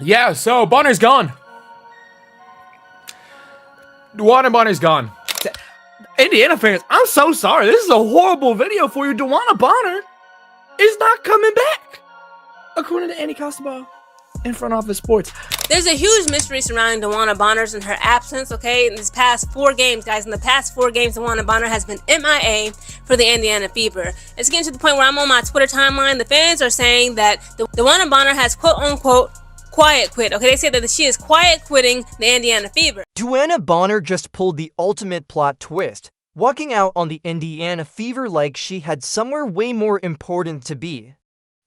Yeah, so Bonner's gone. Dewanna Bonner's gone. Indiana fans, I'm so sorry. This is a horrible video for you. Dewanna Bonner is not coming back, according to Andy Costabile in Front Office Sports. There's a huge mystery surrounding Dewanna Bonner and her absence, okay? In these past 4 games, guys, in the past 4 games, Dewanna Bonner has been MIA for the Indiana Fever. It's getting to the point where I'm on my Twitter timeline. The fans are saying that Dewanna Bonner has quote-unquote quiet quit, okay? They say that she is quiet quitting the Indiana Fever. Dewanna Bonner just pulled the ultimate plot twist, walking out on the Indiana Fever like she had somewhere way more important to be.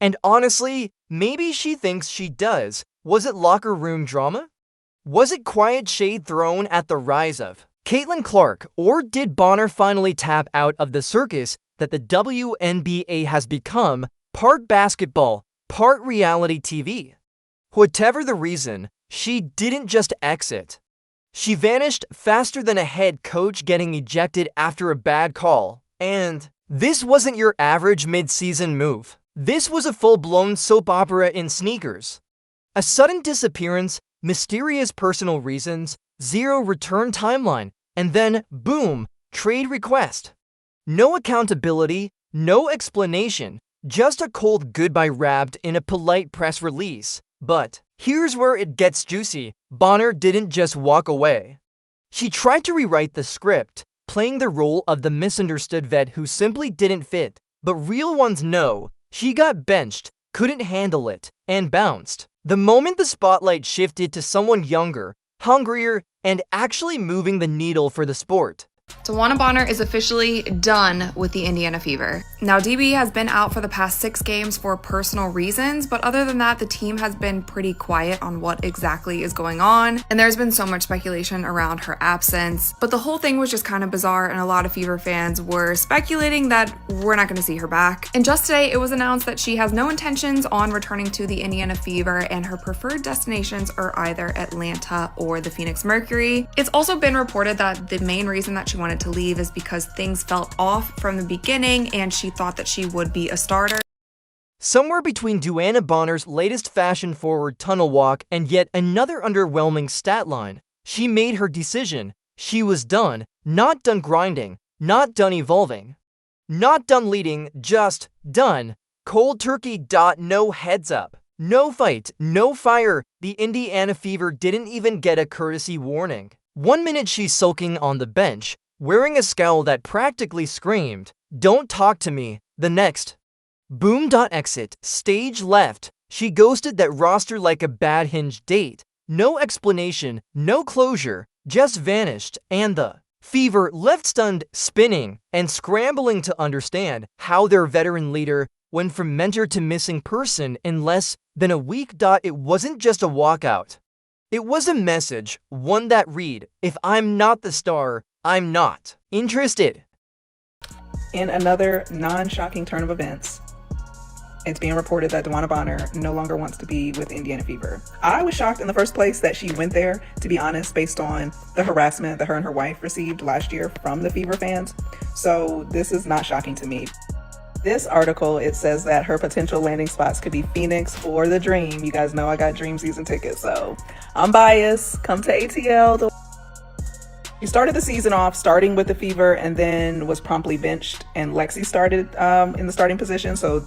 And honestly, maybe she thinks she does. Was it locker room drama? Was it quiet shade thrown at the rise of Caitlin Clark, or did Bonner finally tap out of the circus that the WNBA has become, part basketball, part reality TV? Whatever the reason, she didn't just exit. She vanished faster than a head coach getting ejected after a bad call. And this wasn't your average mid-season move. This was a full-blown soap opera in sneakers. A sudden disappearance, mysterious personal reasons, zero return timeline, and then, boom, trade request. No accountability, no explanation, just a cold goodbye wrapped in a polite press release. But here's where it gets juicy. Bonner didn't just walk away. She tried to rewrite the script, playing the role of the misunderstood vet who simply didn't fit. But real ones know. She got benched, couldn't handle it, and bounced. The moment the spotlight shifted to someone younger, hungrier, and actually moving the needle for the sport. Dewanna Bonner is officially done with the Indiana Fever. Now, DB has been out for the past 6 games for personal reasons, but other than that, the team has been pretty quiet on what exactly is going on, and there's been so much speculation around her absence. But the whole thing was just kind of bizarre, and a lot of Fever fans were speculating that we're not going to see her back. And just today, it was announced that she has no intentions on returning to the Indiana Fever, and her preferred destinations are either Atlanta or the Phoenix Mercury. It's also been reported that the main reason that she wanted to leave is because things felt off from the beginning and she thought that she would be a starter. Somewhere between Dewanna Bonner's latest fashion-forward tunnel walk and yet another underwhelming stat line, she made her decision. She was done, not done grinding, not done evolving, not done leading, just done. Cold turkey. No heads up. No fight, no fire. The Indiana Fever didn't even get a courtesy warning. 1 minute she's sulking on the bench, wearing a scowl that practically screamed, "Don't talk to me." The next, boom. Exit, stage left. She ghosted that roster like a bad Hinge date. No explanation, no closure, just vanished, and the Fever left stunned, spinning, and scrambling to understand how their veteran leader went from mentor to missing person in less than a week. It wasn't just a walkout. It was a message, one that read, "If I'm not the star, I'm not interested." In another non-shocking turn of events, it's being reported that Dewanna Bonner no longer wants to be with Indiana Fever. I was shocked in the first place that she went there, to be honest, based on the harassment that her and her wife received last year from the Fever fans. So this is not shocking to me. This article, it says that her potential landing spots could be Phoenix or the Dream. You guys know I got Dream season tickets, so I'm biased. Come to ATL. She started the season off starting with the Fever and then was promptly benched, and Lexie started in the starting position. So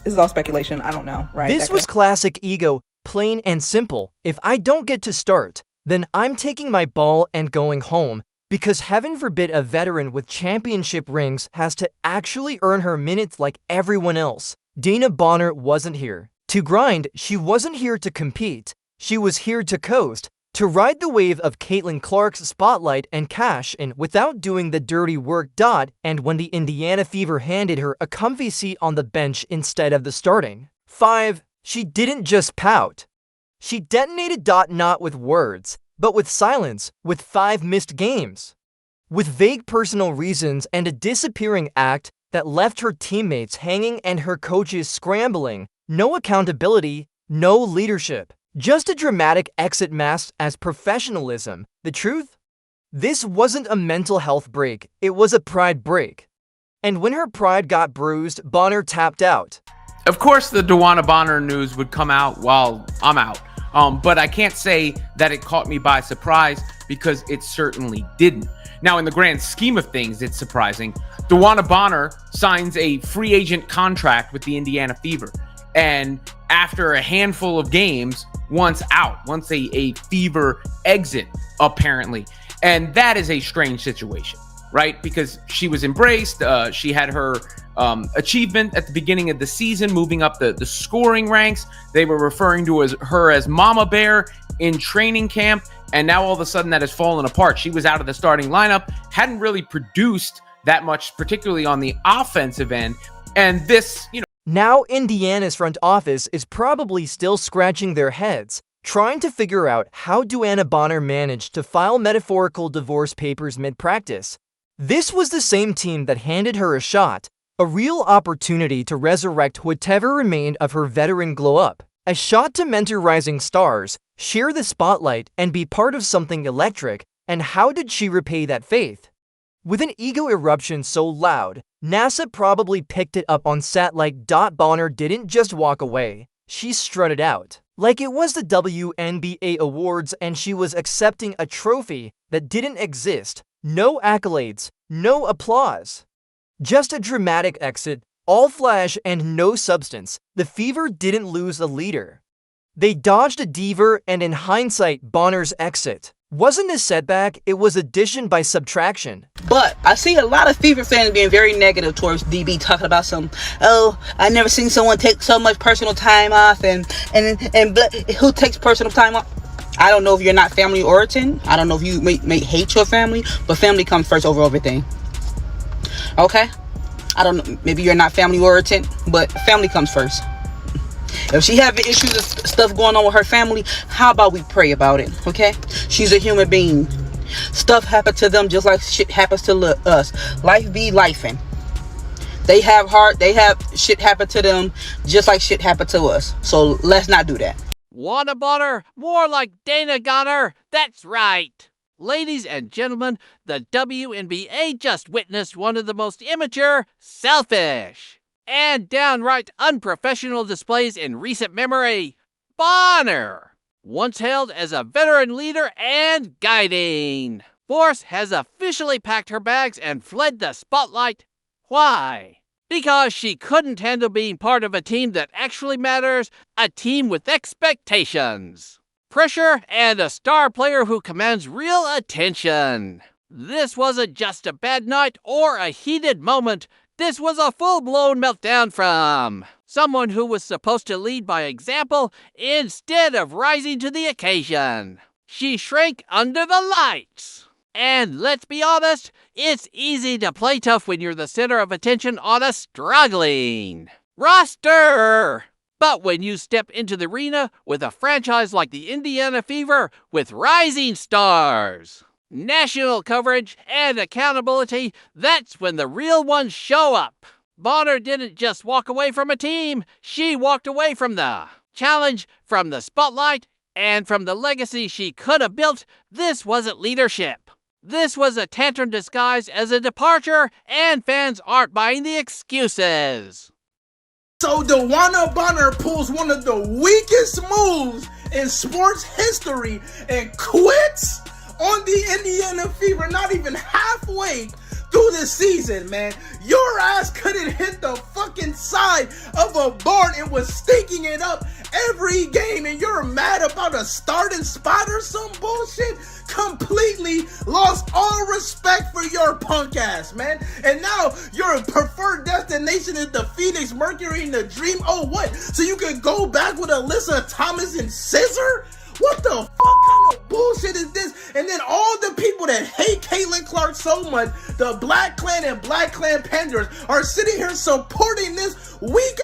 this is all speculation. I don't know, right? This was classic ego, plain and simple. If I don't get to start, then I'm taking my ball and going home, because heaven forbid a veteran with championship rings has to actually earn her minutes like everyone else. Dewanna Bonner wasn't here to grind. She wasn't here to compete. She was here to coast, to ride the wave of Caitlin Clark's spotlight and cash in without doing the dirty work. And when the Indiana Fever handed her a comfy seat on the bench instead of the starting 5, she didn't just pout. She detonated. Not with words, but with silence, with 5 missed games, with vague personal reasons and a disappearing act that left her teammates hanging and her coaches scrambling. No accountability, no leadership. Just a dramatic exit masked as professionalism. The truth? This wasn't a mental health break, it was a pride break. And when her pride got bruised, Bonner tapped out. Of course, the Dewanna Bonner news would come out while I'm out. But I can't say that it caught me by surprise because it certainly didn't. Now, in the grand scheme of things, it's surprising. Dewanna Bonner signs a free agent contract with the Indiana Fever. And after a handful of games, once a Fever exit, apparently. And that is a strange situation, right? Because she was embraced. She had her achievement at the beginning of the season, moving up the scoring ranks. They were referring to her as Mama Bear in training camp. And now all of a sudden that has fallen apart. She was out of the starting lineup, hadn't really produced that much, particularly on the offensive end. And this, Now Indiana's front office is probably still scratching their heads, trying to figure out how Dewanna Bonner managed to file metaphorical divorce papers mid-practice. This was the same team that handed her a shot, a real opportunity to resurrect whatever remained of her veteran glow-up. A shot to mentor rising stars, share the spotlight, and be part of something electric. And how did she repay that faith? With an ego eruption so loud, NASA probably picked it up on sat like. Bonner didn't just walk away, she strutted out. Like it was the WNBA awards and she was accepting a trophy that didn't exist. No accolades, no applause. Just a dramatic exit, all flash and no substance. The Fever didn't lose a leader. They dodged a diva, and in hindsight, Bonner's exit wasn't a setback, it was addition by subtraction. But I see a lot of Fever fans being very negative towards DB, talking about I never seen someone take so much personal time off, and who takes personal time off? I don't know if you're not family origin. I don't know if you may hate your family, but family comes first over everything. Okay? I don't know, maybe you're not family origin, but family comes first. If she having issues and stuff going on with her family, how about we pray about it, okay? She's a human being. Stuff happens to them just like shit happens to us. Life be lifing. They have shit happen to them just like shit happened to us. So let's not do that. Dewanna Bonner, more like Dana Gunner. That's right. Ladies and gentlemen, the WNBA just witnessed one of the most immature, selfish, and downright unprofessional displays in recent memory. Bonner, once hailed as a veteran leader and guiding force, has officially packed her bags and fled the spotlight. Why? Because she couldn't handle being part of a team that actually matters, a team with expectations, pressure, and a star player who commands real attention. This wasn't just a bad night or a heated moment. This was a full-blown meltdown from someone who was supposed to lead by example instead of rising to the occasion. She shrank under the lights. And let's be honest, it's easy to play tough when you're the center of attention on a struggling roster. But when you step into the arena with a franchise like the Indiana Fever with rising stars, national coverage, and accountability, that's when the real ones show up. Bonner didn't just walk away from a team, she walked away from the challenge, from the spotlight, and from the legacy she could have built. This wasn't leadership. This was a tantrum disguised as a departure, and fans aren't buying the excuses. So Dewanna Bonner pulls one of the weakest moves in sports history and quits on the Indiana Fever, not even halfway through the season, man. Your ass couldn't hit the fucking side of a barn and was stinking it up every game, and you're mad about a starting spot or some bullshit? Completely lost all respect for your punk ass, man. And now your preferred destination is the Phoenix Mercury and the Dream. Oh, what? So you can go back with Alyssa Thomas and Scissor? What the fuck kind of bullshit is this? And then all the people that hate Caitlin Clark so much, the Black Clan and Black Clan Panders, are sitting here supporting this weak